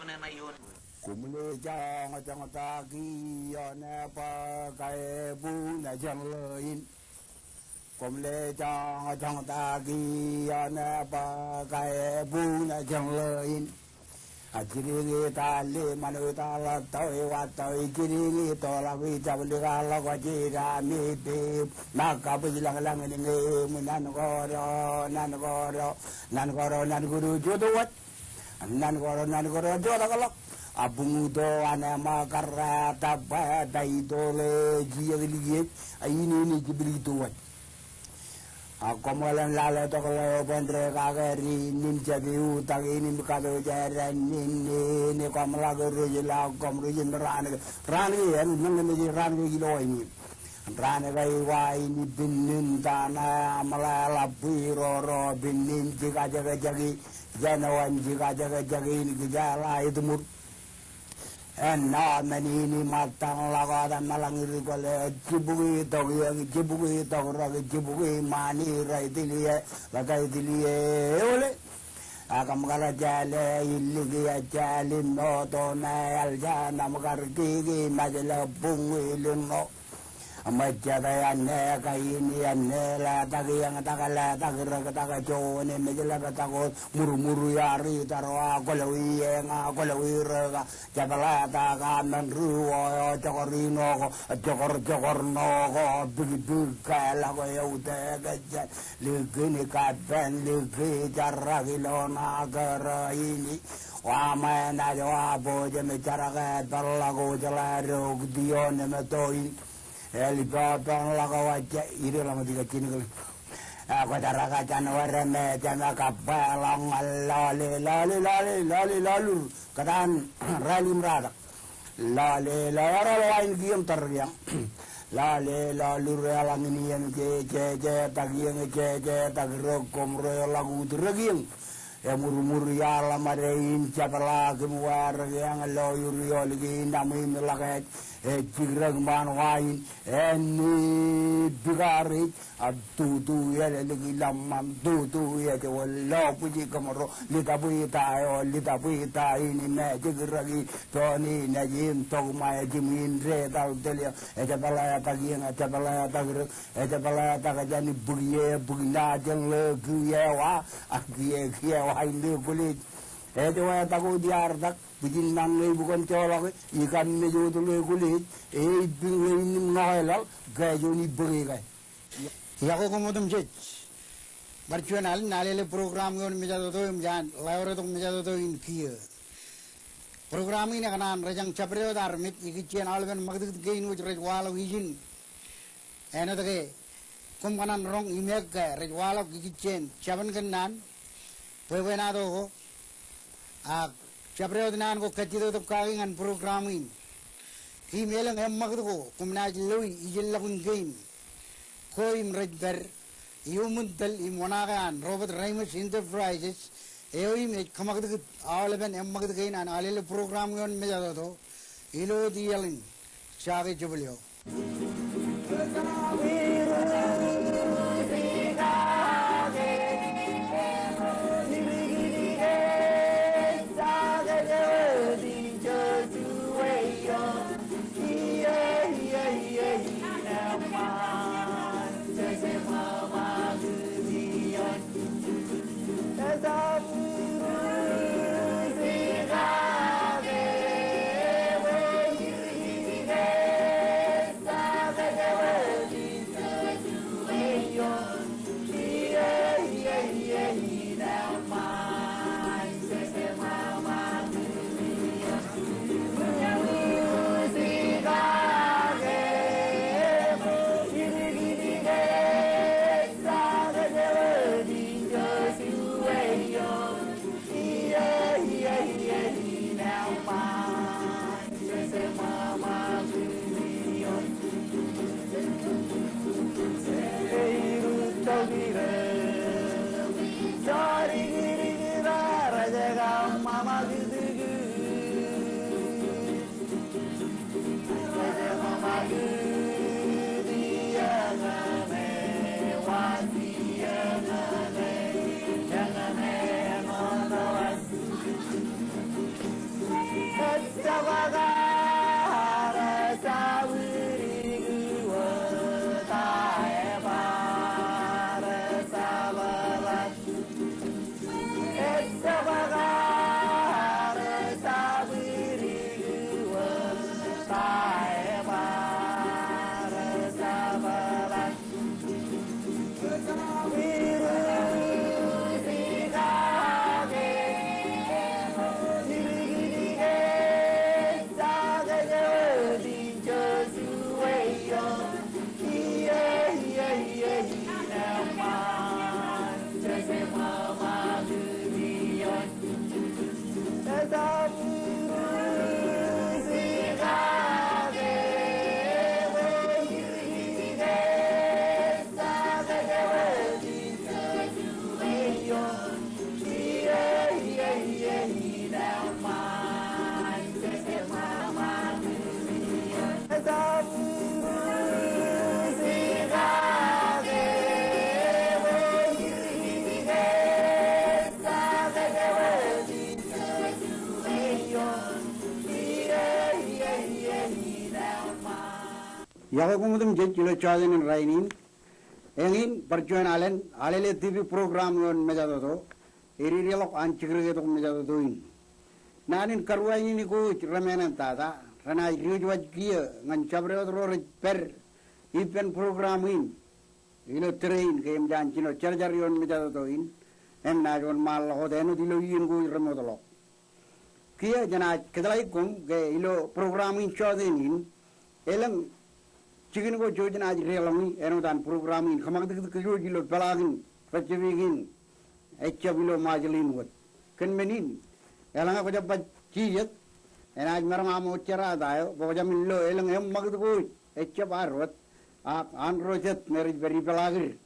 na yun. Kumule jang tagi yone pa kai bu na jang lein. Kumule jang tagi yone pa kai bu na jang lein. Ajiri tali manu tala toi wa toi jiri to la wi jam li ga la wa ji ra mi bi na ka bu lang lang ni ngi mu nan guru jodo wat nan goro jodo kalak abung do ana makara tabba dai dole jiya liye ayini ni jibri do wat akomolan lale to ko bendre kageri nin jabi utang ini kado jaran ni komla guru jila komru jin ran yen nang ni ran gi lo ini ran gai wai ni binin dana amala biro binin jika jaga jagi janawan jika jaga jagi ni gejala itu mur enna menini matang laga dan malang iri kole jibui to ragi jibui mani rai dilie lagai dilie ole akam kala jale iligi jale no to na aljana makar gigi majala bungi lino amajada anne kaini anne la tagi yang takala tagira kataga jone majala katago muru yari tarwa kolawi nga kolawi raga jabala taga nan ruwa jokorino jokor no bigi kala go yaude gaja ligini kaben ligi jaragi lona gara ini wa mana wa boje me jaraga dalago jalaro dione me toin eli babang laga waja iri lama tiga kini kali aku daraka janwar me jana kapalang lalu kadan ralim rada lale lain giam tergiang lalu relang ini yang je tagiang je tagro komro lagu tergiang ya muru ya lamarein capala kemuar yang loyur yolgi namai melakat jigrang man wain eni bigari tu ya lagi lamam tu ya ke wallo puji kamaro lita buita ini me jigragi toni najim tog mai jimin re dal delia capala tagajani bugina jeng le giyewa giyewa ini kulit Ejawa tahu diardak, bikin nangai bukan colok, ikan mejo tu le kulit, bingung ini mengailal, gaya joni berikai. Ya aku kemudian jet, berjualan nalele program yang menjadi tu menjan, lawar tu menjadi tu in kia. Program ini kanan rejang caprio darmit, ikian alven magdut gain which rejwala vision. Ena tu kum kanan rong imek rejwala ikian, caban kanan, pewenado. Caprio dinan ko katido to kagingan programming email ang magdo ko kumnaj loy ijilla kun game ko imredber iumundal imonagan Robert Ramos Enterprises eoim kamagdo alaben magdo gain an alele program yon mejado to ilo dialin chave jubilio Yakumudum jejilo chaden rainin engin perjuangan alele TV program yon mejado iririlok anchigre to mejado in nanin karwa ini ko ramenan tata rana riwaj kia ngan chabre ro per ipen program in ilo train kem jan chino charjar yon mejado in em na yon mal ho denu dilo yin ko remodolo kia jana kedalai kum ge ilo program in chaden in elang Chicken go Georgian as reality, and programming, command the Kajilo Pelagin, Pachivigin, Echavilo Marjalin wood. Can mean Elanga Pacha Chiet, and I Maramamo Cherada, Bojamin Lo, Elang Magdo, Echavarot, Androjet, marriage very Pelagir,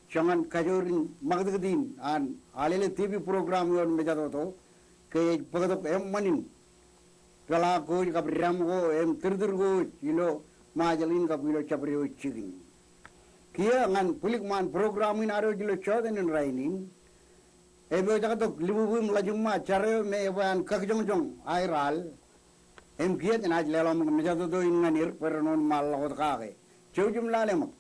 Shaman Kajurin, Magdadin, and Alele TV program on Mejadoto, Kay Pagato M. Manin, Pelago, Cabramo, M. Turgo, Majalin kapilo chaprio chigging. Kia ngan pulikman programin aro jilo choden in rainin. Ebo jagato libubum lajuma chare me evan kakjong airal. Em kiat en aj lelam mejato do in nganir peronon mal hot kage. Chujum lalem.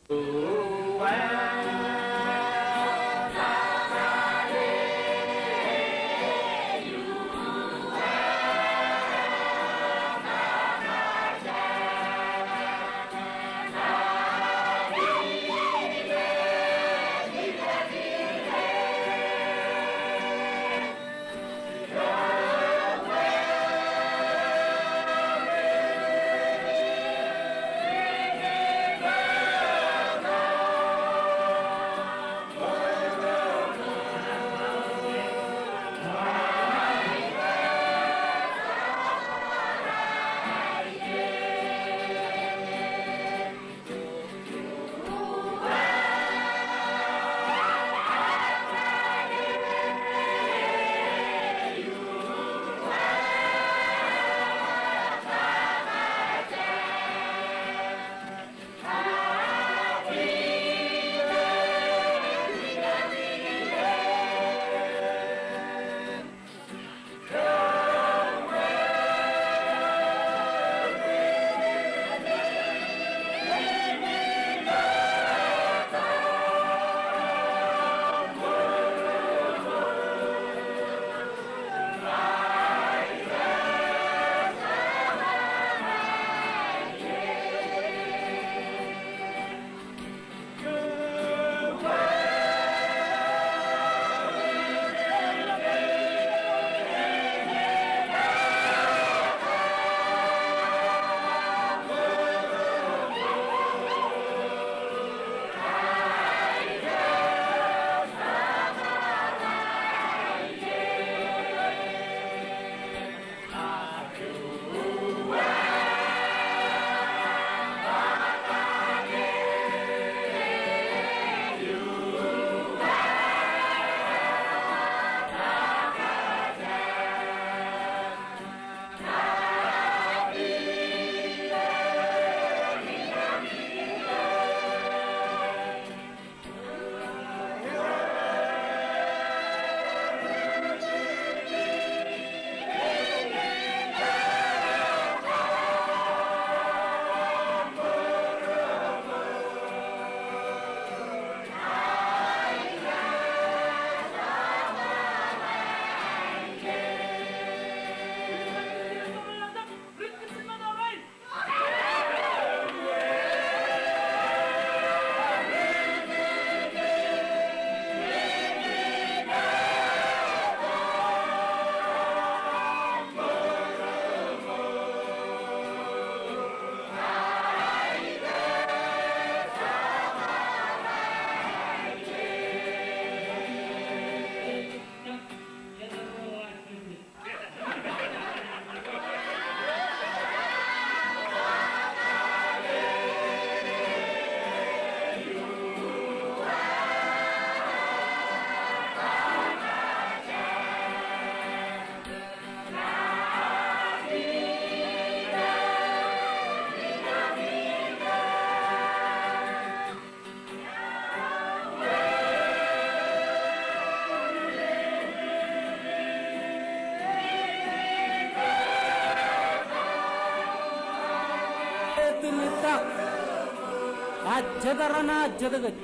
jadarana jadagat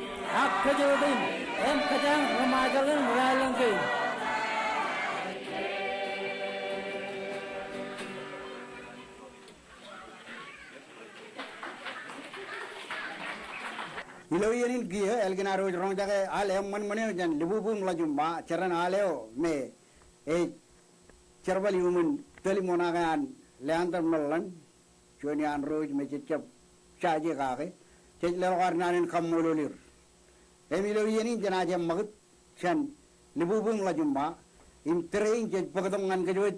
akkajodin em kajang remajalin ralangke Ilawiyanin kia elgina roj rong jaga ale man mane jan libubum lajum ma charan aleo me e charbal yumun teli monagan leantar melan chuanian roj me chep chaje kage chej lewar nanin kamololir emilawiyanin janaje magut chan libubum lajum ma im trein chej pagadam ngan kejut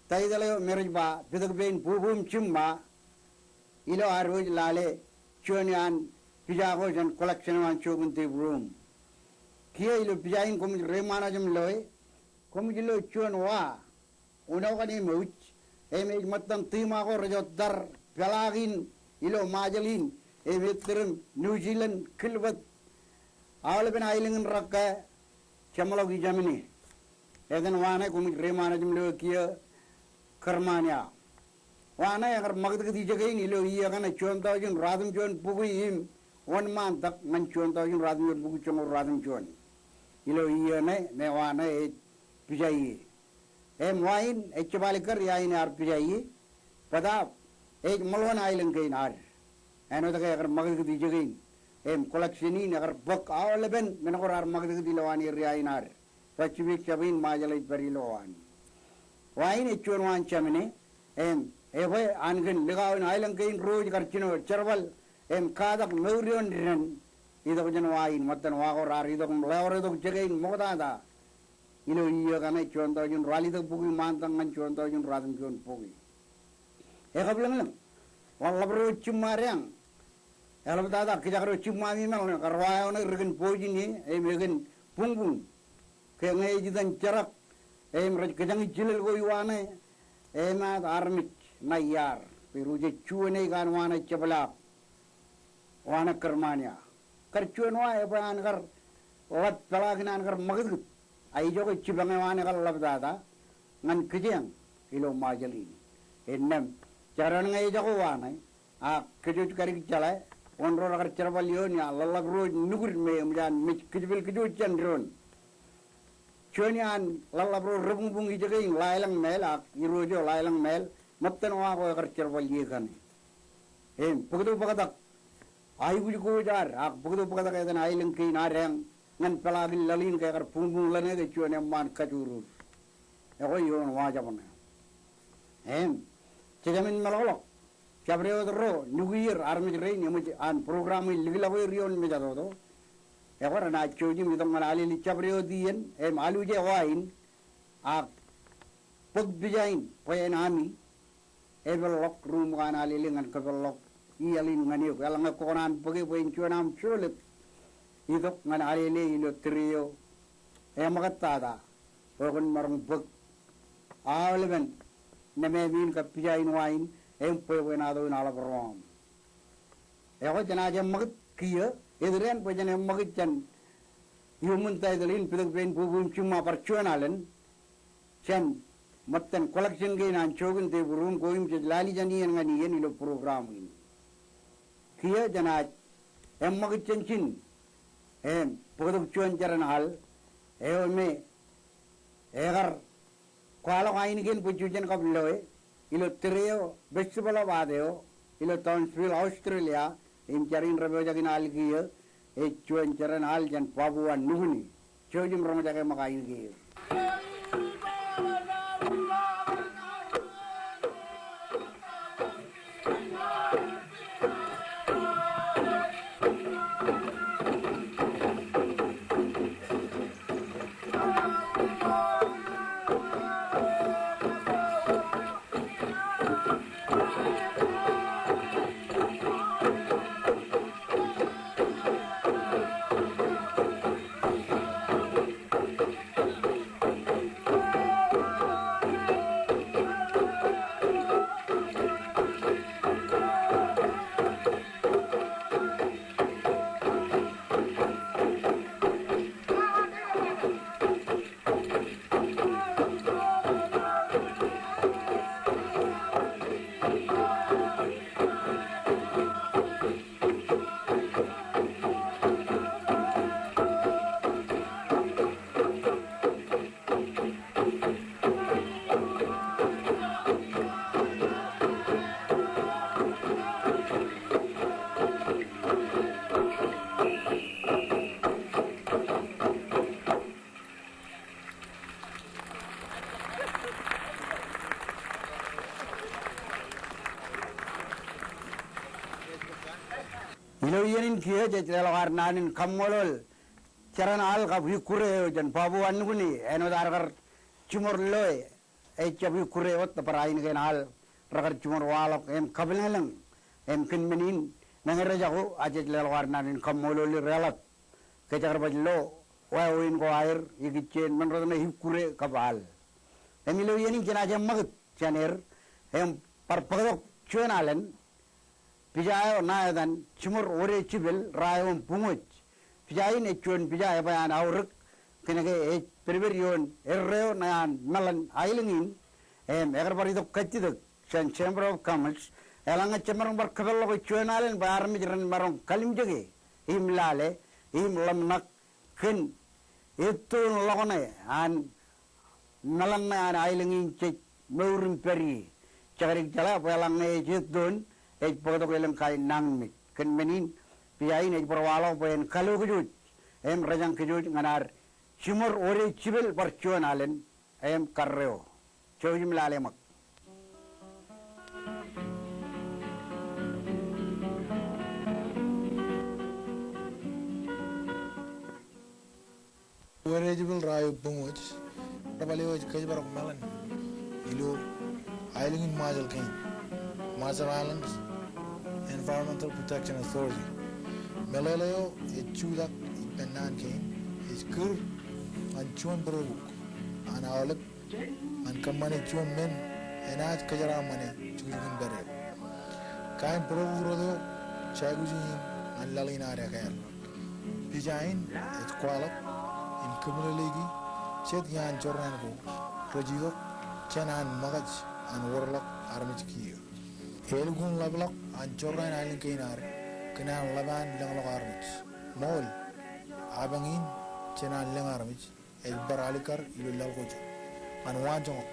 taidale meraj ba pidak bein bubum chimma ilo aroj lale chuanian Pijago jan collection wan chogun te room. Kia ilo pijain komi remana jam loe. Komi jilo chuan wa. Unaw kani mauch. Eme matang tima ko rajot dar pelagin ilo majalin. Eme terem New Zealand kilbat. Awal ben ailingin rakka chamalogi jamini. Eden wana komi remana jam loe kia karmanya. Wana agar magad di jagain ilo iya kana chuan tau jun radum chuan pugui im. One man tak mancuan tau jun radum chuan pugui chuan radum chuan. Ilo iya ne wana e pijai. Em wain e chabalikar yain ar pijai. Padap e malwan ailing kain ar. Ano tak agar magad di jagain. Em collectionin agar bak awal ben menakor ar magad di lawani yain ar. Pachibik chabin majalai perilawan. Wain e chuan wan chamine em Ewe angin ligawan ailang kain roj karchino charbal em kadak meurion ren idok janwain matan wako rar idok lewar idok jagain mogada ilo iya kana chuan tau jun rali dak pugi mantang ngan chuan tau jun radam chuan pugi kablang lang walabro chumarang elab dada kijakro chumami mal karwayo na regen pojini em regen pungbung kaya ngay jidan charak em raj kajang jilil go iwane emat armit Nayar, pero je chuane gan wana chabalap, wana kermanya. Kar chuan wa e ban kar lat pelagnan kar magud. Ai jo ke chibang wana kar labdada ngan kijang ilo majalin. Ennem charan ngai jo wana a kijut kari chala onro kar charbaliyo nya lalak ro nugur me mjan mich kijbil kijut chandron. Chuanian lalabro rebung ijagain lailang mel ak irojo lailang mel Matan wa ko agar charbaliye kan. Pagdo pagadak ay guji ko jar ak pagdo pagadak edan ailang ki narang ngan pelagil lalin kay agar pungbung lane de chuan man kajuru. Ako yon wa jaman. Chejamin malolo. Chabreo dro nugir army rain yumuj an program ligilago rion me jado do. Ako na choji mi dong ali li chabreo dien aluje wain ak pag bijain payen ami Evelok room kan alilingan kevelok ialin ngani kalang konan pagi poin chuanam chulit idok ngan alile ilo trio magatada pokon marung pag awlemen neme min ka pijain wain poenado nala brom ego jana magat kiya edren pojane magat jan yumun taidalin pidak pen bubum cuma perchuanalen chan Matan collection gay nan chogun te room going to lali jani and ngani yen ilo program in. Kia janaj magit chanchin podok chuan charan hal me egar kwala kain gen pujujan kap loe ilo trio festival of adeo ilo Townsville Australia in charin rabe jagin al kia chuan charan hal jan Papua Nugini chojum rong jage makain kia. Iloyenin kia jajal warnanin kamolol caran al kabu kure jan babu anuguni eno dargar cumur loy cabu kure ot parain gen al ragar cumur walok em kabilang em kinmenin nangere jago ajajal warnanin kamolol relat kejar bajlo wawin ko air igicen manrodna hikure kabal emiloyenin jenaja magat chaner em parpagok chuanalen Pijaya nayadan cumur ore cibel rayom punguj pijaya ne cuan pijaya bayan aurek kenege periberion erreo nayan nalan ailingin egar bari dok kaccidok chan chamber of commerce elanga cemarong bar kabello ko cuanalen bayar mijiran marong kalim joge imlale lamnak ken itu lokone an nalan nayan ailingin cek meurin peri cakarik jala pelange jitdon pagod ko ilang kain nang mit ken menin piyain perwalo pen kalu kujut rajang kujut nganar cumur ore cibel percuan alen karreo cojim lalemak ore cibel rayo bunguj rabali oj kaj barok malan ilo ailingin majal kain Marshall Islands Environmental Protection Authority. Meleleo chudak penan kain kur an chuan broguk an awlep an kamane chuan men enaj kajara mane chugin bare kain broguk rodo chaguji an lalina are kair pijain kwalak in kumulegi chet yan jornan ko rojido chanan magaj an warlak armich kiyo Helgun lablok ancorran aling kainar kena laban lang armich mol abangin cenan lang armich el baralikar ilo lalgojo an wanjong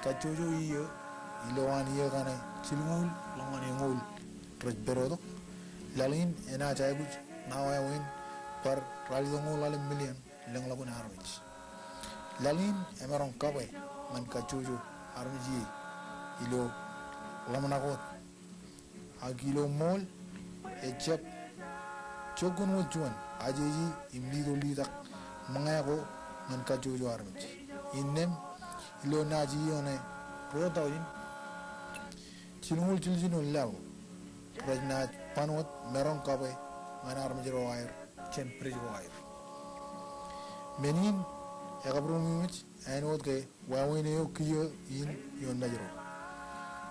kachojo iyo ilo an iyo kane chilmul langan ngul roj berodo lalin ena jayguj nawa win par ralidongul alim million lang lagun armich lalin emarong kabe man kachojo armiji ilo lamanakot agilo mol echap chogun wujuan ajeji imlido lidak mangayako ngan kajojo armich innem ilo naji yone rodawin chilungul chiljino law rajnaj panwat merong kabe ngan armijiro wire chen prij wire menin yakabrumimich ainot ke wawine yo kiyo in yon najro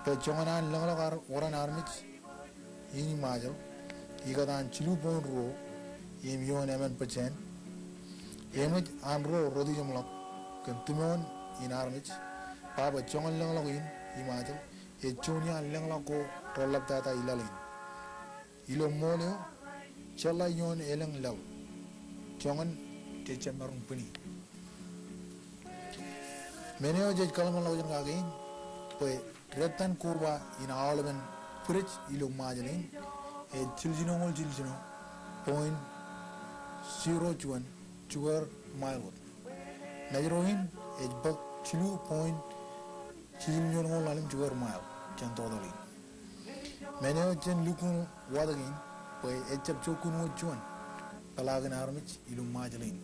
Pejongan langar orang armich ini majal ikadan cilu pun ro im yon emen pechen emit anro rodi jamlak kentumon in armich pa pejongan langar in imajal ejonya langar ko rolak tata ilalin ilo moleo chala yon eleng law jongan techen marung puni meneo jej kalaman law jan kagin pe Retan kurba in Alban Fridge ilo majalin chiljino point 0 chuar mile Najrohin bak chilu point chiljino lalim chuar mile chantodali Meneo chen lukun wadagin pe chap chokun wuchuan palagan armich ilo majalin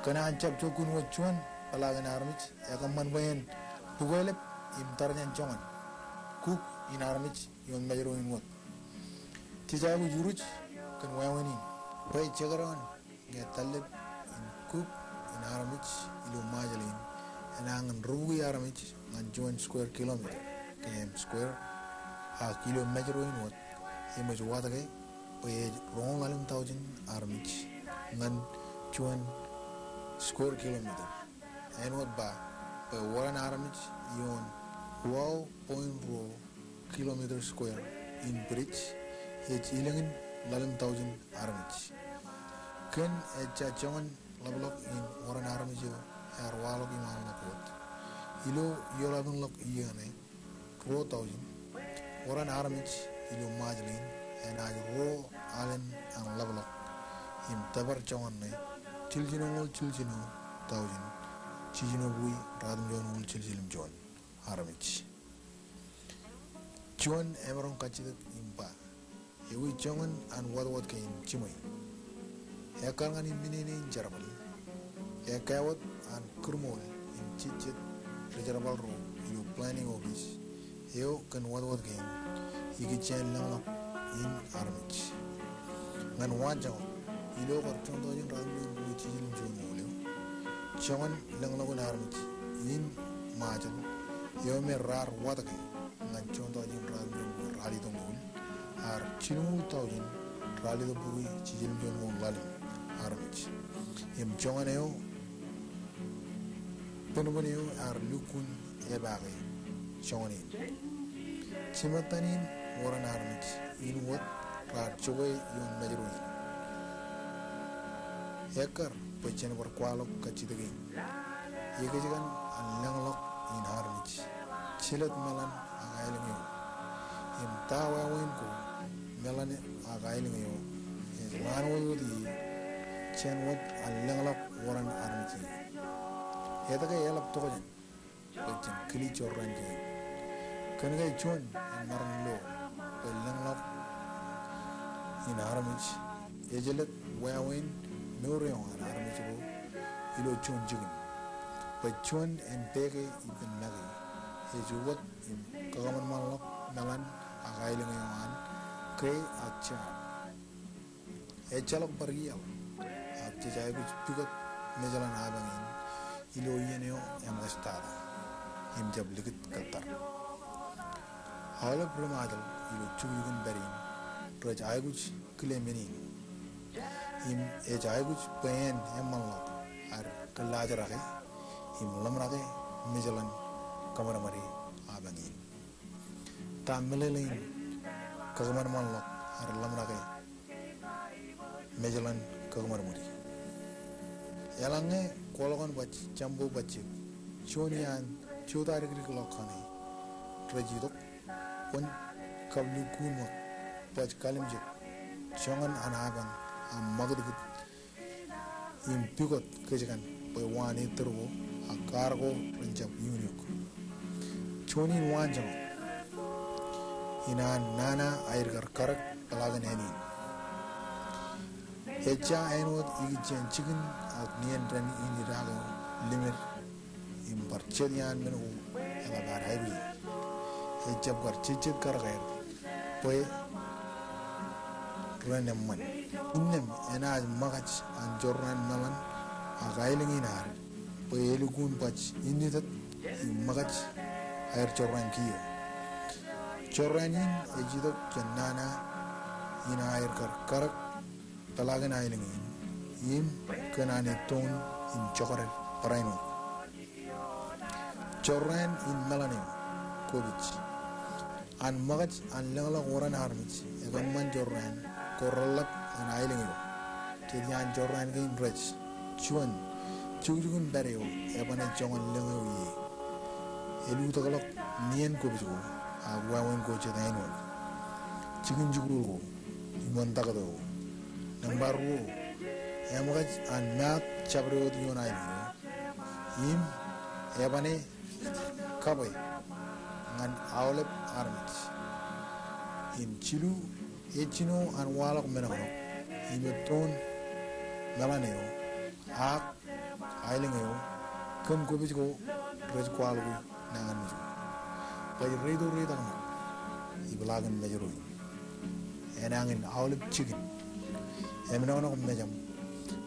kana chap chokun wuchuan palagan armich yakaman bayan pugolep imtarnyan chongan cook in armich yon majro in wat tijabu juruj kan wayawani pay chagaran get talib in cook in armich ilo majalin enangan rugi armich ngan join square kilometer kem square a kilo majro in wat imaj watage pay rong alim 1000 armich ngan join square kilometer en wat ba pay waran armich yon 12.0 kilometer square in bridge ilangin 11,000 armich ken chachaman lablok in waran armich ar walok imal nakot ilo yolabun lok iyane 4,000 waran armich ilo majlin en aj ro alen ang lablok im tabar chawan ne chiljino 1,000 chijino bui radum jon chiljilim jon armich Chuan emerong kachidat impa Ewi jongan an wat kain chimay. Ekar ngani minini jarabal. Ekawat an kurmol in chichet rejarabal ro you planning office. Eo kan wat kain igi chen lang in armich. Ngan wajang ilo kar chondo jin rami bu chijil jomo leo. Jongan lang armich in majal. Eo me rar wat kain ngan chondo jin rami bu rali tongol. Ar chinu tawin rali the bui chijil jomo lalim. Armich. Im jonganeo penuboneo ar lukun ebage jonganin. Chimatanin waran armich in what rar chowe yon majrui. Ekar pechen berkualok kachidagin. Yegajigan an langlok in armich. Chilat melan agailingo. Im tawa wenko melan agailingo. Lanwo di chen wat alangalak waran armiti. Heta ka yalap tokojan. Pechen kili chorran ke. Kan ga chon maran lo. Pelangalak in armich. Ejelet wayawen meuryon an armich go. Ilo chon jigin. Pechon en pege ipen nagi. Ejuwat in kagaman malak melan agailing yohan. Kay acha. Echalak pergi al. Jaya kuch pigot mejalan abangin ilo yeneo yang gastada im jab likit katar hala pramadal ilo chuyugun berin raj ay kuch klemeni im jaya kuch pen emalok ar kalaja rake im lamrake mejalan kamaramari abangin tamelelin kagamar malok ar lamrake mejalan kamaramari Yalange kolokon bac jambu bacik chonian chotari kiri lokane trajidok pon kablu kuno bac kalim jik chongan anabang magdugit im pigot kejakan wani terwo akargo renjab yuniuk chonin wanjang ina nana air karak palagan eni Echa enwot igi chen chicken at nien ren ini rago limit imparchedian menu ela baraibi echa gar chichet karger poe renem man innem enaj magach an jorran malan agailing inar poe elugun pach initat magach air jorran kiyo jorranin ejidok jannana ina air karak Talagan ailing in kanane ton in chocolate paraino. Chorran in melanio, Kovich. An magach an langla oran armich, egaman jorran, corralap and ailing. Tidian jorran gain rich, chuan, chugun barrio, ebane jongan lango ye. Elutagalok, nien Kovichu, a wawan coach at annual. Chicken juguru, Montagado. Number 2, Emagaj and Mat Chabro United. Im Ebane Kabai and Aulep Armich. In Chilu, Echino and Wallach Menano, Imeton Melaneo, Ak Islingeo, Cum Kubico, Resqualu, Nanganijo. By Redo Redano, Iblagan Major. And Angin Aulep Chicken. Eminono mejam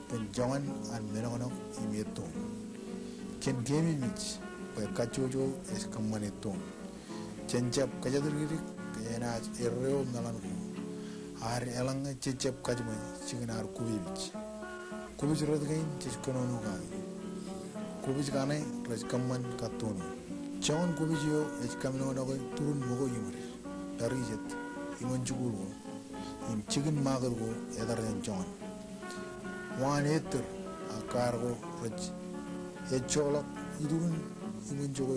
pen jongan an menono imieton ken gemi mich pe kachojo es kamaneton chenchap kajadirgiri kena erreo melanko ar elanga chenchap kajma chiginar kubich rodgain chiskono gai kubich gane rej kamman katon chon kubijo es kaminono go turun mogo yimri darijet imon chuguro im chicken magargo edarden jon wan eter a cargo raj e cholok idun imun jogo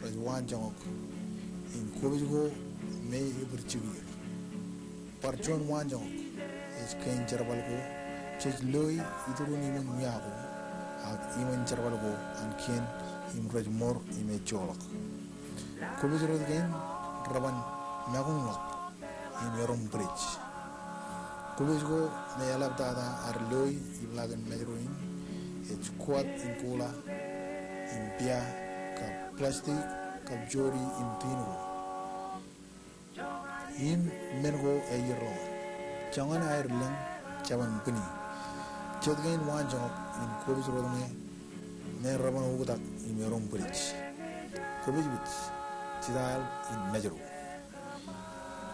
raj wan jongok in kobigo me ibur chigir parchon wan jongok es kain jarbalgo chej loy idun imun miago ak imun jarbalgo an kien im raj mor ime cholok kobigo rodgen raban magun lok im yorum bridge Kubisgo ne yalab dada arloy iblagan majroin squat in cola in bia ka plastic ka jori in tino in mengo ayro jangan air leng cawan peni cedgain wan jok in kubis rodme ne raban ugutak in merom bridge kubis bit tidal in majro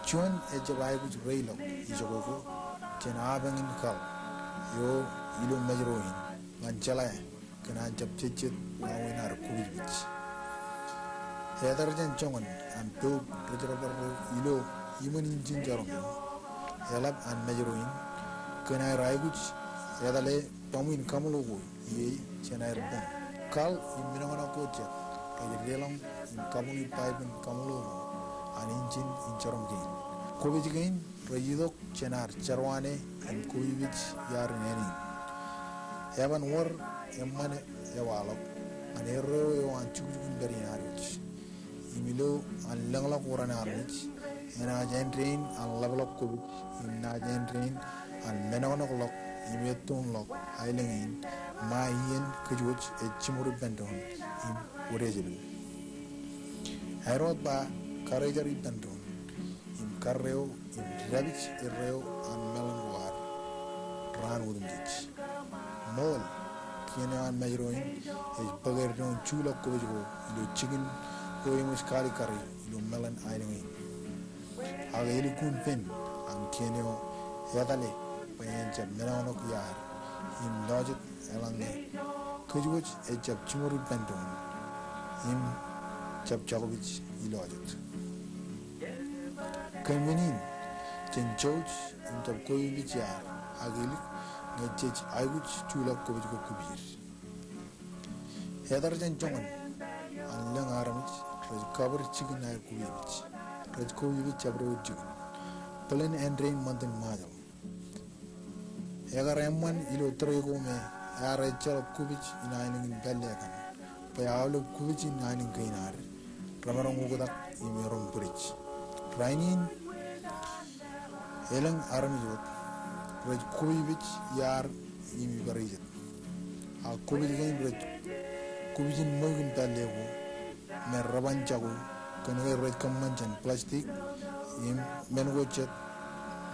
chuan ejabai kuch reilo ijogo ken abangin kal yo ilo majroin ngancala kena jab cecet wawinar kubij hedar jan chongon an to rejarabar ilo iman injin jarom yalab an majroin kena raiguj yadale pamin kamulugo ye chenair bon kal iminangana koche relam in kamuni paipen kamulugo an injin injarom gain kubij gain rejidok chenar charwane an kubij yar neni yaban war emmane yawalok ane ro yo an chugun dari narich imilo an langla qurana arich ena jendrin an lablok ko inna jendrin an menono lok imetun lok ailengin mayen kujuj e chimuru bendon im urejelu herod ba karejari bendon im karreo im rabich irreo an melangwar ran wudum dich mol kene an majroin e bagar don chula ko jo ilo chicken ko imus kari kari ilo melan ailing aga ili kun pen an kene o yadale payen jab melano ko yar im lojet elange kujuj e jab chimuru pendon im jab jagobich ilojet kamenin chen chouch im jab ko ibich yar agili ngecech ayguch chula ko bijko kubir hedar jan chongan allang aramich raj cover chicken ay kubich raj ko yibi chabre chicken plan and rain mantan majal yagar emman ilo trego me ara chal kubich inainin bellekan payalo kubich inainin kainar ramarong ugodak imerom bridge rainin elang aramijot raj kubich yar imi barijet a kubich gain raj kubichin mogun talego me raban jago kan raj kamanjan plastic im mengo chet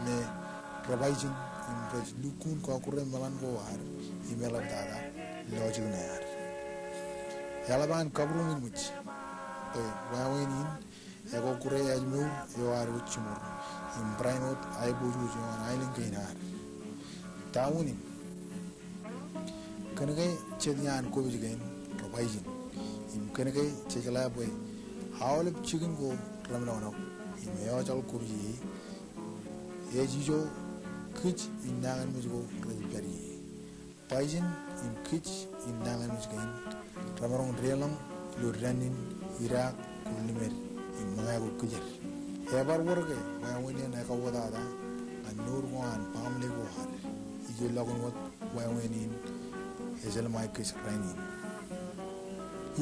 me rabaijin im raj lukun ko akure malan go war imela dada lojig na yar yalaban kabru min much e wawenin ego kure ajmu yo ar uchimur im brainot ay boju jo an ailing kainar tawuni kanagay chedyan ko bijigen robaijin im kanagay chejala boy hawlep chicken go ramno im yo jal ko bi ye jijo kich inangan mujgo rejberi paijin im kich inangan mujgen ramarong relam lo ranin irak kulmer im mangago kujer hebar worge wayawini na kawada da anur go an pamle go har ijo lagun wat wayawini ezel maikis rainin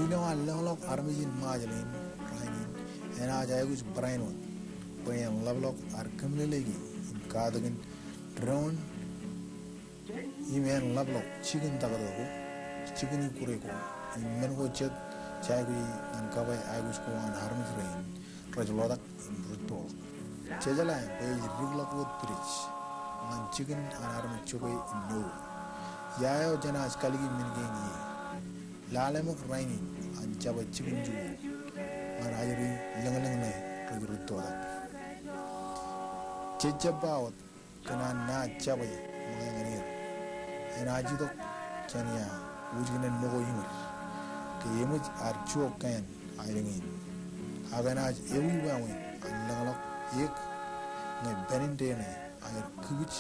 ino an langlok armijin majalin rainin ena jayagus brainot payan lablok ar kamle legi im kadagin drone imen lablok chicken tagado chicken kureko imen go chet chaygi an kabay agus ko an harmij rain rajlodak in rutol chejala be riglak wot bridge man chicken an harmij chobe no yayo jana askaligi mingengi lalemok raini an chaba chicken ju man ajri lengalang nay rutol chejabawat kana na chaba mangani enaji dok chania ujinen mogo yimar ke yemuj archuo kan ayrengin aganaj ewi bawe anlalak yek ne benindene ayr kuch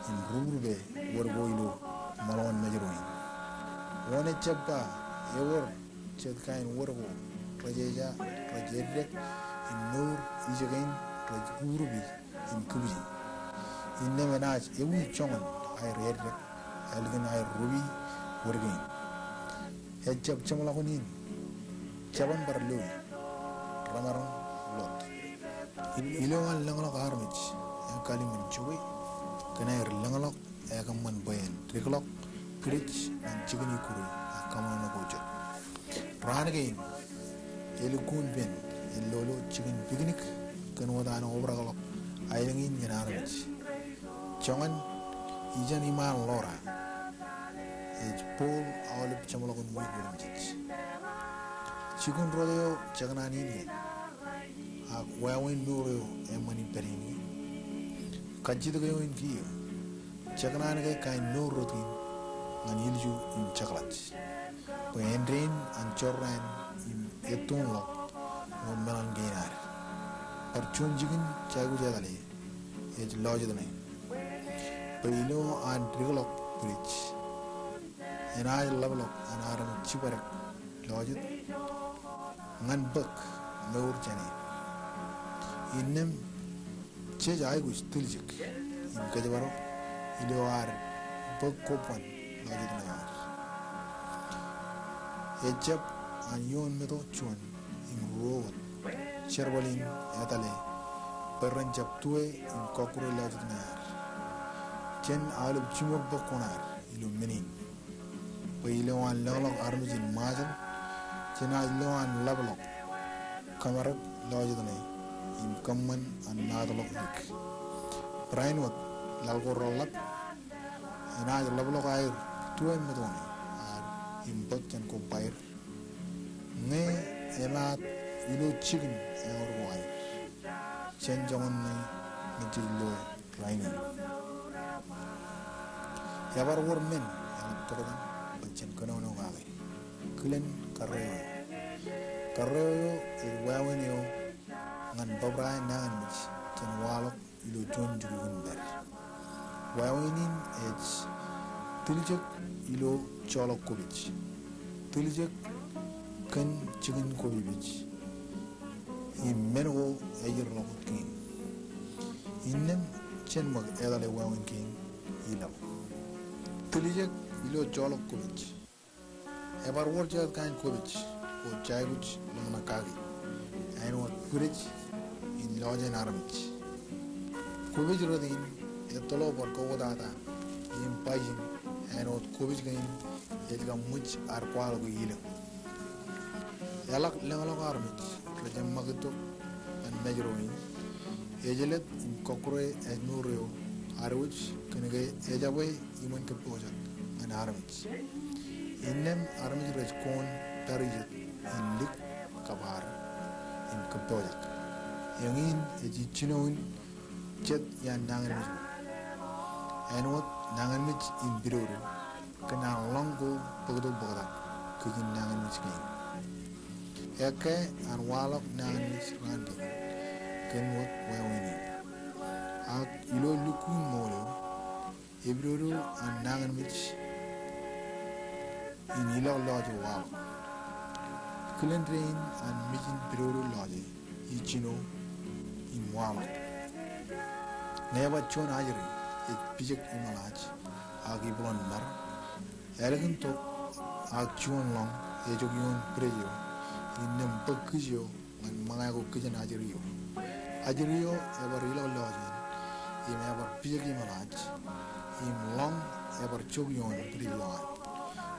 in rurbe worgoilo malon majroin wone chabba ewor chedkain worgo rajeja rajede in nur ijegain rajurbi in kubi inne menaj ewi chongan ayr yedde algin ayr rubi worgain hejab chamala kunin chaban barloy ramaron lot ilongan langla garmich yang kaliman chuwi kena langalok man bayan triklok bridge and chicken kuru kamana gojo ranagain elukun ben lolo chicken picnic kan wada na obragalok aylangin ganarach chongan ijan iman lora ej pol awlip chamolokun muy gurumjich chicken rodeo chaganani ni ak wawin nuro emani perini kajito gayo in kiyo chaganani kay kain nuro tin ngan yilju in chaklat ko endrin an chorran in etun lo mon melan gainar par chun jigin chagu jadale ej lojadane pilo an triglok bridge and I level up and I am chibarak lojit ngan bak nur jani innem chej ay gus tiljik in kajbaro ilo ar bak kopan lojit na yar ejab an yon meto chuan in road cherbalin etale perran jab tuwe in kokure lojit na yar chen alub chimok bakonar ilo menin Pailawan lalok armijin majal chena ilawan labalok kamarat lojadane im kamman an nadalok nik brain wat lalgo rollak ena labalok air tuen metone ar im bak chan ko pair nge elat ilo chicken or wai chen jongon ne nijilo raini yabar wor men yang todan Bancen kono gawe kulen karreo e wawenio ngan babra nangan mich ken walok ilo jon jugun ber wawenin ej tiljek ilo cholok kobich tiljek kan chicken kobich immengo ayir lo kin innem chen mag edale wawen kin ilam tiljek ilo cholok kobich ebar warjat kan kobich o chayguch lamna kagi ayno bridge in lojen armich kobich rodin etolo por ko data in pajin ayno kobich gain etga much ar kwalo go yile yalak lengalo armich rejam magto an majroin ejelet kokure esnureo arwich kenege ejaboy iman ke pojat an armich innem armich reskon tarijat in lik kabar in kapojak yangin ejichinoin chet yan nangan mich enwot nangan mich in biroru kena longo pagdo boda kujin nangan mich gain yake an walok nangan mich randi kenwot wawini ak ilo lukun molo Ibroru an nangan mich in ilo loje wow kulen rain an mijin biroru loje ichino in wala neba chon ajri it pijak imalaj agi blon mar elegin to ag chon long ejogyon prejo innem pakjo an mangago kijan ajriyo ever ilo loje im ever pijak imalaj im long ever chogyon prejo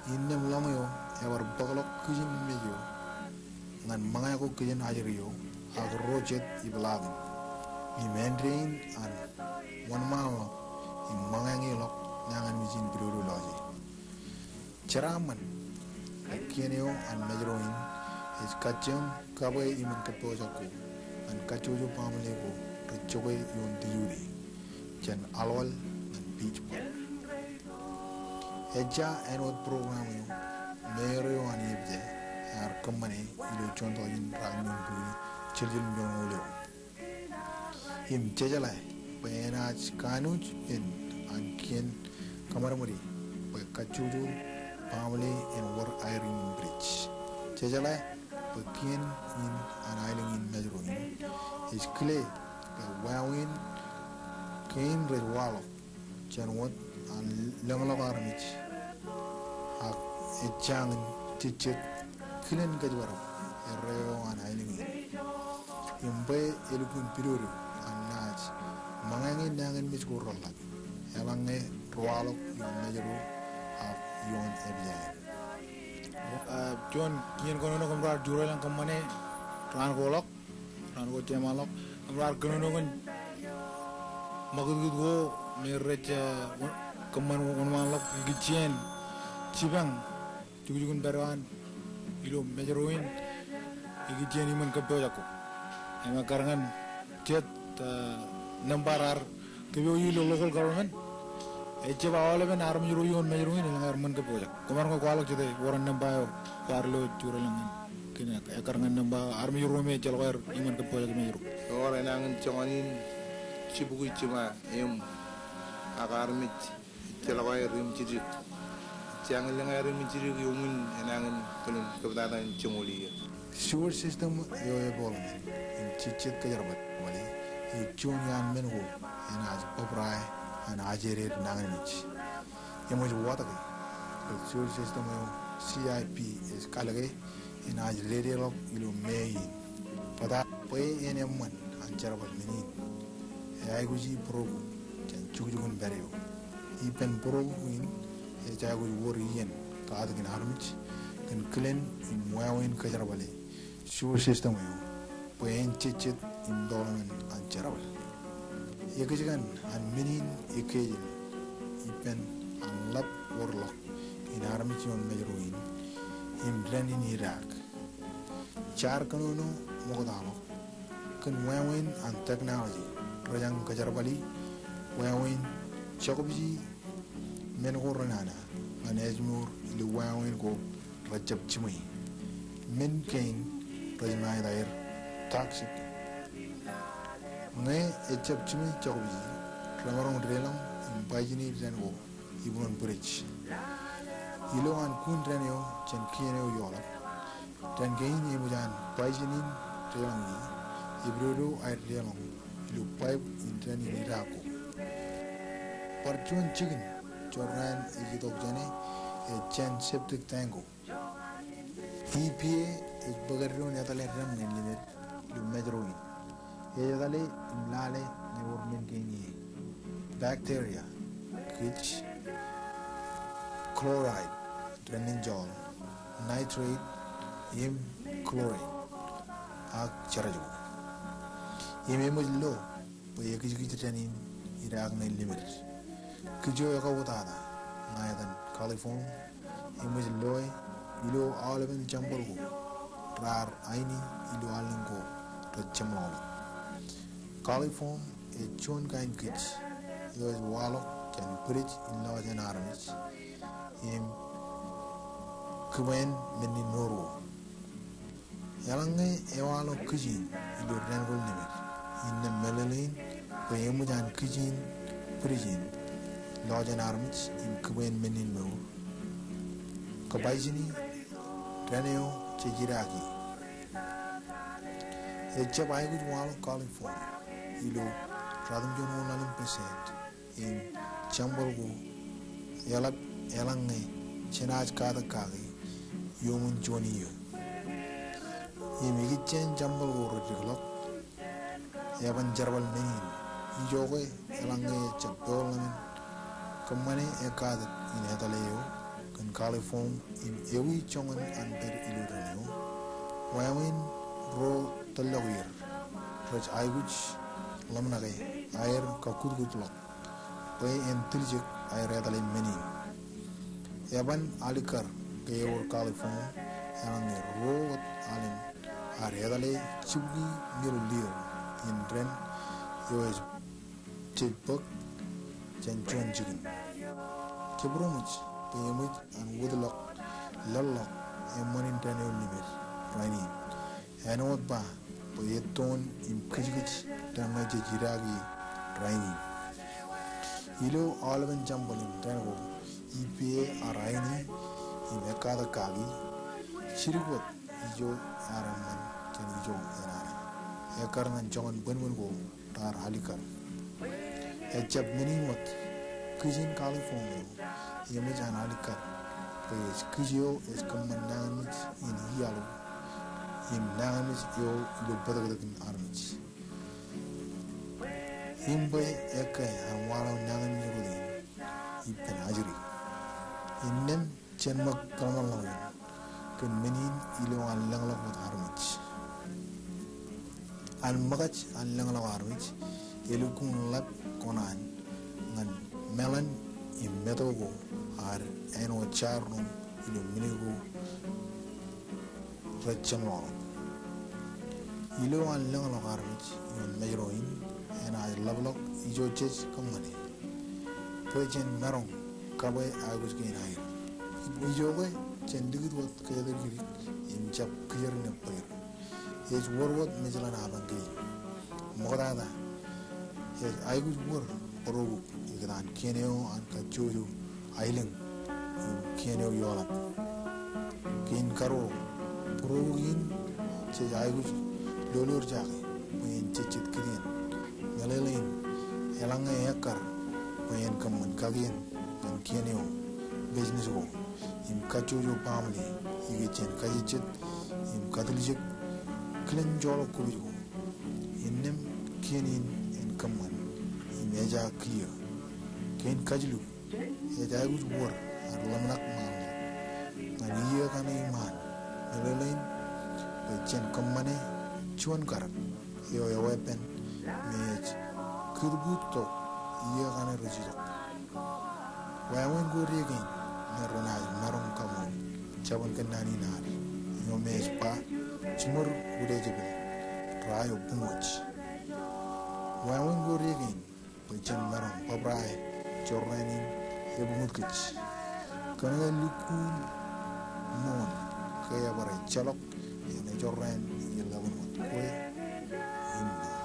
innem long yo ever baglok kijin mejo ngan mangago kijin ajriyo ag rojet iblagin imendrin an one malo im mangangi lok nangan mijin biroru loje ceraman keneo an majroin is kachem kawe iman kapojako an kachojo pamlego richowe yon diuri jan alwal an beach ball eja enot program yo mero an yebje ar kamane ilo chonto in ragnon buri chiljil nyongolo him jejala benach kanuj in ankien kamaramuri be kachuju pamle in war iron bridge jejala be kien in an island in majroin is clay be wawin kain red wall chanwat an lamalagarmich ak echang tichet kilen gajwaro erreo an island imbe elukun piruru an naj mangangi nangan mich ko rollat yalange rualo yon mejeru ak yon ebjaye John kien kono no kamrar juro lang kamane ran golok ran go temalok kamrar kono no kon magud go mereja kaman malok gicien cibang jugun berwan ilo mejeruin gicien iman kapo jako ema karangan jet nambarar kebyo yilo local government coba awalnya kan arm juruyon mejeruin langar man kapo jak kemarin ko kwalok jete waran nambayo parlo jurulangan kini karangan namba arm juru me jalwar iman kapo jak mejeru orang nangan congonin cibuku cima em akarmit jalwar rim cidik jangan lengar rim cidik yumun nangan pelun kebetulan cemuli sewer system yo bolan in cicit kajarbat wali i chunyan mengo en az poprai en ajere nangan mich yemo wata ke sewer system yo CIP is kalage en ajere lo ilo mei pada pay en emman an jarbat mini ay guji pro jan chugugun beryo i pen pro win e jago wori yen ka adgin harmich kan klen in wawin kajarbale sewer system yo puen cicit in dolan an jarabal yekijan an minin ekejin ipen an lap warlock in harmich yon mejeruin in blending Iraq char kanono mogodalo kan wawin an technology rajang kajarbali wawin chakobji men ko ranana management ili wawin ko rajab chimay men kain rajmay dair toxic ngai echab chimay chakobji ramarong relam impajini rengo ibon bridge ilo an kun renyo chen kieneo yola dan gain ibujan pajini relangi ibrodo ay relong ilu pipe intern ini rako parchun chicken Jordan ijitok jane e chen septic tango EPA is bagarron yatale ram ne limit lu medroin e yatale imlale ne wormen kini bacteria which chloride drenanjol nitrate im chlorine ak charaju yeme mujlo po yekiji tanin iraq ne limit kijo yaka wutada ngaidan California image loy ilo alaben jambolgo rar aini ilo alingo rajamol California e chon kain kits yo is walo can bridge in laws and armies im kuben meni noro yalange e walo kijin ilo rengol limit in the melalin ko yemujan kijin bridging laws and armies in kuben meni noro kabaijini Raneo Chejiragi e chabai good wall calling for ilo radum jon wonalim percent in chambolgo yalap yalange chenaj kada kagi yomun joni yo yemigi chen chambolgo rodiglok yaban jarbal nein ijoge yalange chabdolamin kamane e kada in etaleyo kan California in ewi chongan anter ilurano wawin ro talawir raj aiguch lamnage air kakudgutlok pay en tiljik air etale meni yaban alikar keyor California yang ro alin air etale chubgi miru liyo in ren yoes chipok chanchon jigin kebromich payamit an woodlock lallok e monin tane limit rani anot ba payeton im kijich tanga jiragi rani ilo alban jambolin tango EPA araini imekada kagi chiribot ijo araman ken ijo erana yakarngan jongan benwen go tar halikar ejab minimot kijin California yemi jana alikar pues kijo es commandant in hialo in namis yo lo badagin armich Imbe eke arwala nangan yurudi ipen ajuri. Innem cenmak kalmal lawan. Ken menin ilo alang lawan harmich. Al magach alang lawan harmich. Elukun lap konan ngan melan immetogo ar eno charno ilo minigo rachamo. Ilo alang lawan harmich yon mejeroin ena lablok ijo chech kamane. Pejen marong kabai agus gain air. Ijo gue cendigit wat kaya diri injap kyer ne per. Ej warwat mejalan abang gain. Mogada ej agus war porogu igran keneo an kajojo ailing keneo yolat. Gain karo porogu in cej agus lolur jake main cecit kirian. Ngalelain elanga yakar main kaman kagien dan keneo business go im kachojo family igechen kajichet im kadalijek klen jolo kubigo innem kenin en kaman im eja clear ken kajlu eja gus war ar lamnak mal ngani ye kana iman ngalelain bechen kamane chuan karak yo yo weapon mej kurbuto iya kana rojiro wawen goriegen neronai marong kamu cawan kenani nar yo mej pa cimur budejebe rayo bungoch wawen goriegen pejan marong pabrai jorani ebumut kich kana luku mon kaya bare chalok ene jorren yelawun kwe inna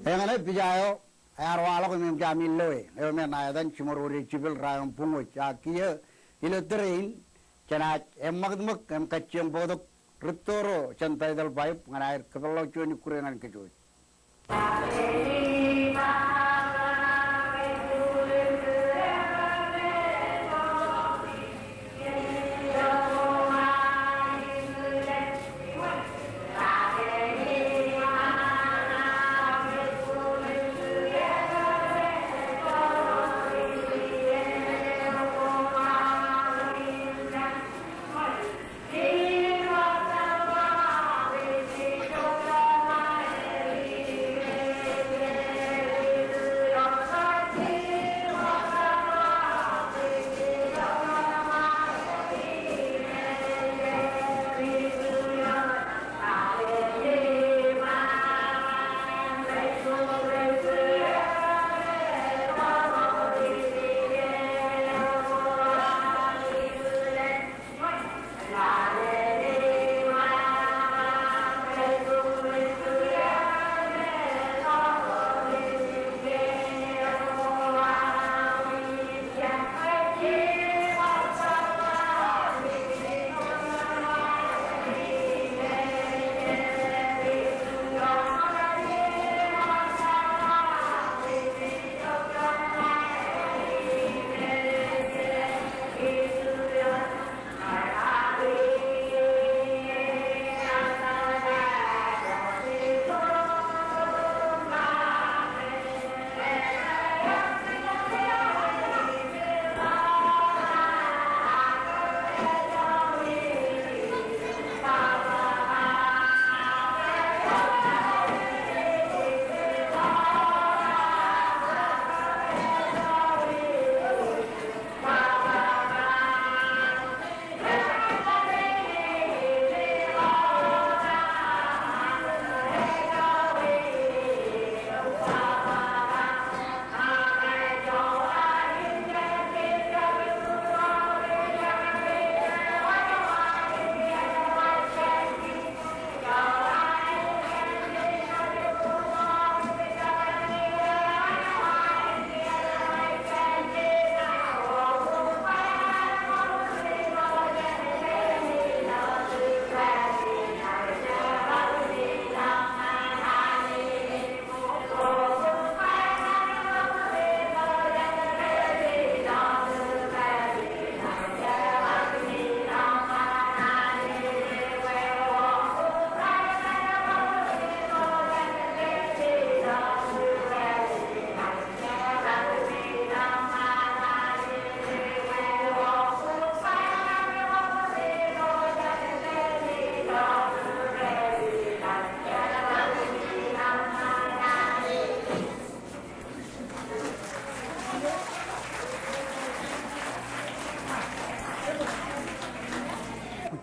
Engane pijayo arwalo kemem jamil loe eme nayadan chimoruri chibil rayom pungo chakiye ilo train chanach emagdmak em kachem bodok ritoro chantaidal pipe nganair kapalo choni kurengan kejoy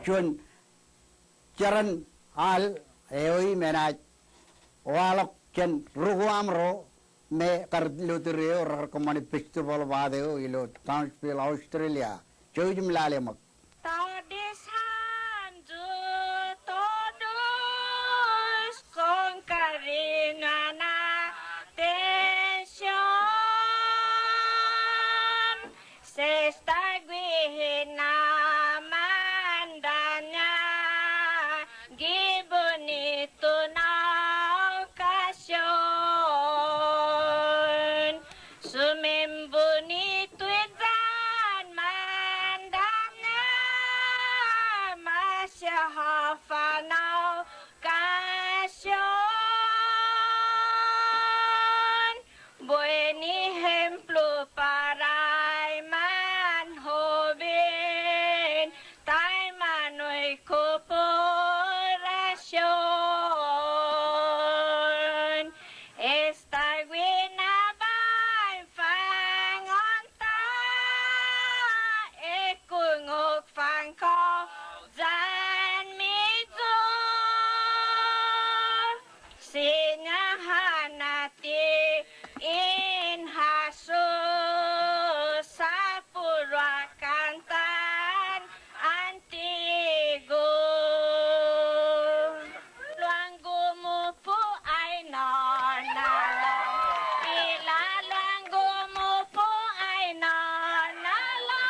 barcuan jaran al eoi menaj walok ken rugu amro me karlutureo rakamani festival badeo ilo Townsville Australia jojum lalemak Tadis hanju todus kong karingana tension sestagwihina mandanya gibunitu na okasyon sumimbunitu idan mandanya masyahafanau kasyon bueni hemplu parai manhobin tai manui corporation esta guina bai fangonta ekungok fangko zan mizo sinyahanati in hasu sapurakantan antigo luanggumu pu ay nanala ila luanggumu pu ay nanala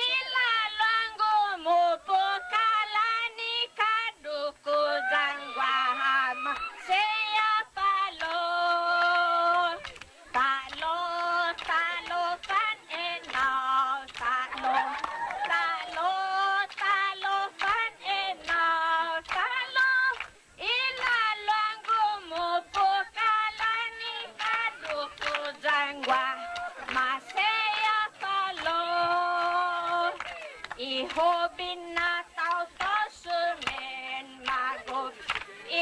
ila luanggumu pu kalani kaduku zangwahama seya palo talo talo pan enau talo talo talo pan enau talo ila luanggumu pu kalani kaduku zangwa masaya palo ihobin na tau to sumen magop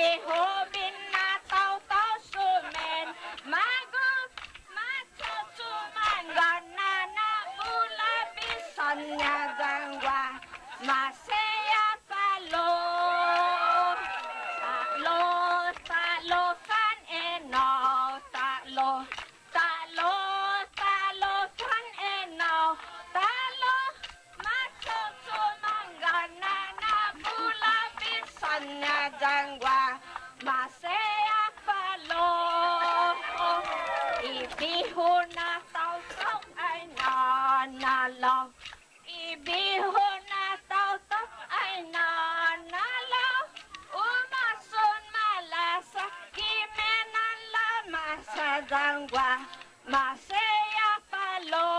ihobin na tau to sumen magop macucuman ganana pula bisanya gangwa masaya palo talo talo kan enau talo talo talo kan enau talo macucuman ganana pula bisanya gangwa masaya palo ibihuna tau tau ay nanalaw ibihuna tau tau ay nanalaw umasun malasa kimenan lama sa gangwa masaya palo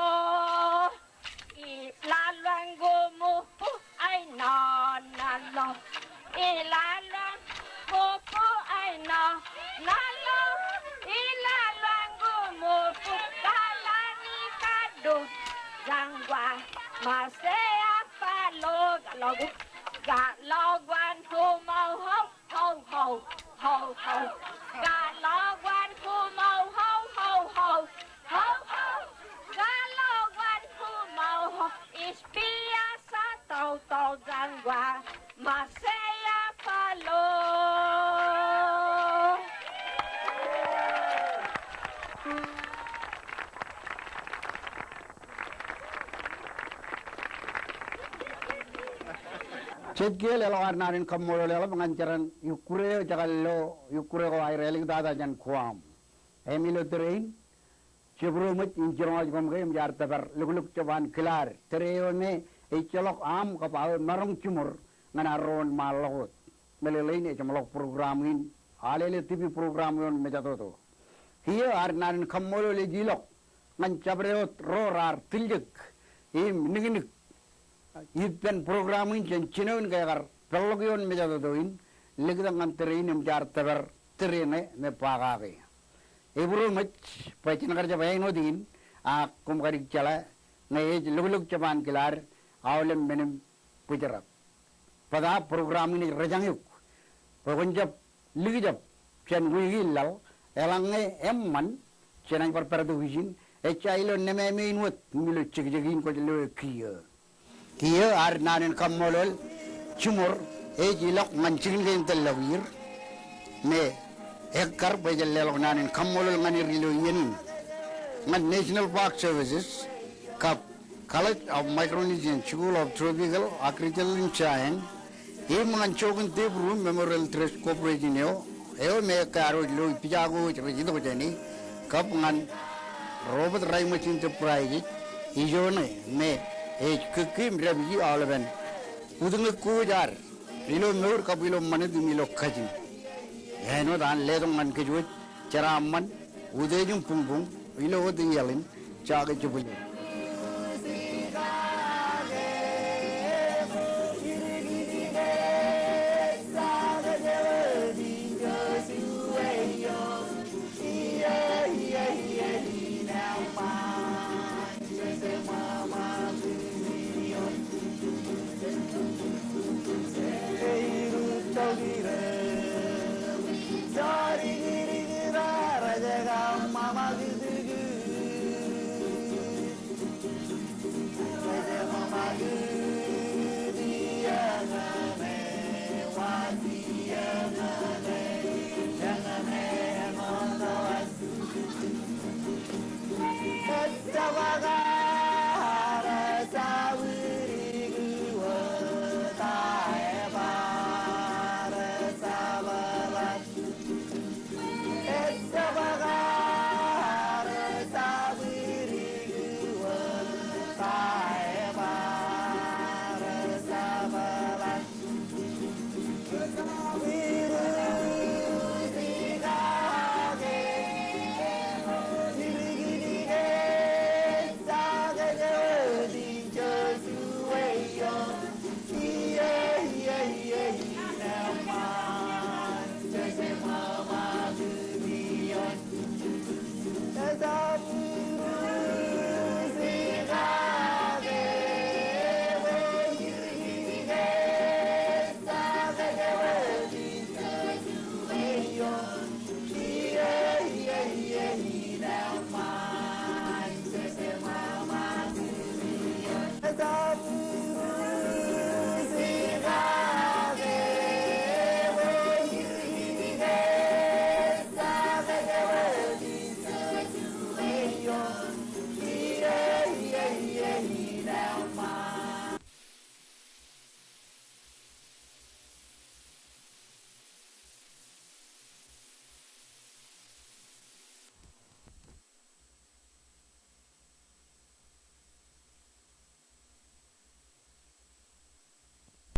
ilalang gumupo ay nanalaw ilalang gumupo ay nanalaw ilalang gumupo kalani kado gangwa masaya palo galagu galagwan humaw ho ho ho ho ho galagwan humaw ho ho ho ho ho galagwan humaw ho ispiya sa tau tau gangwa masaya palo Cekil elawar narin kamolo lelo pengancaran yukure jagallo yukure ko air eling dada jan kuam emilo terein cebrumut injirong kom gem jar tabar lugluk coban kelar tereo me ichelok am kapau marong cumur nganaron malot melelein e jamlok programin alele TV program yon mejatoto hiyo ar narin kamolo le jilok ngan cabreot rorar tiljek im niginik Ipen programin jen cinoin kayak pelogion mejatotoin legdangan terein em jar tabar terene me pagage ebro mach pachin kerja bayang nodin a kum karik chala ne lug capan kelar awlem menem pujarak pada program ini rajang yuk pokoknya ligijap chen wigilal elange emman chenang perperdu visin echailo neme minut milu cekjegin ko lo kiyo ar nanen kamolol cumur jilok ngan cingin telawir me ekar bejal lelok nanin kamolol ngani rilo yenin ngan National Park Services kap College of Micronesian School of Tropical Agriculture in China ngan chogun tebru Memorial Trust Corporation me karo lo pijago rejido jani kap ngan Robert Raymond Enterprise ijone me kekim rabi alaban udung kujar rilo nur kapilo manadu milo kajin eno dan ledong ngan kejuit ceraman udejung pungbung rilo oding yalin caga jubuli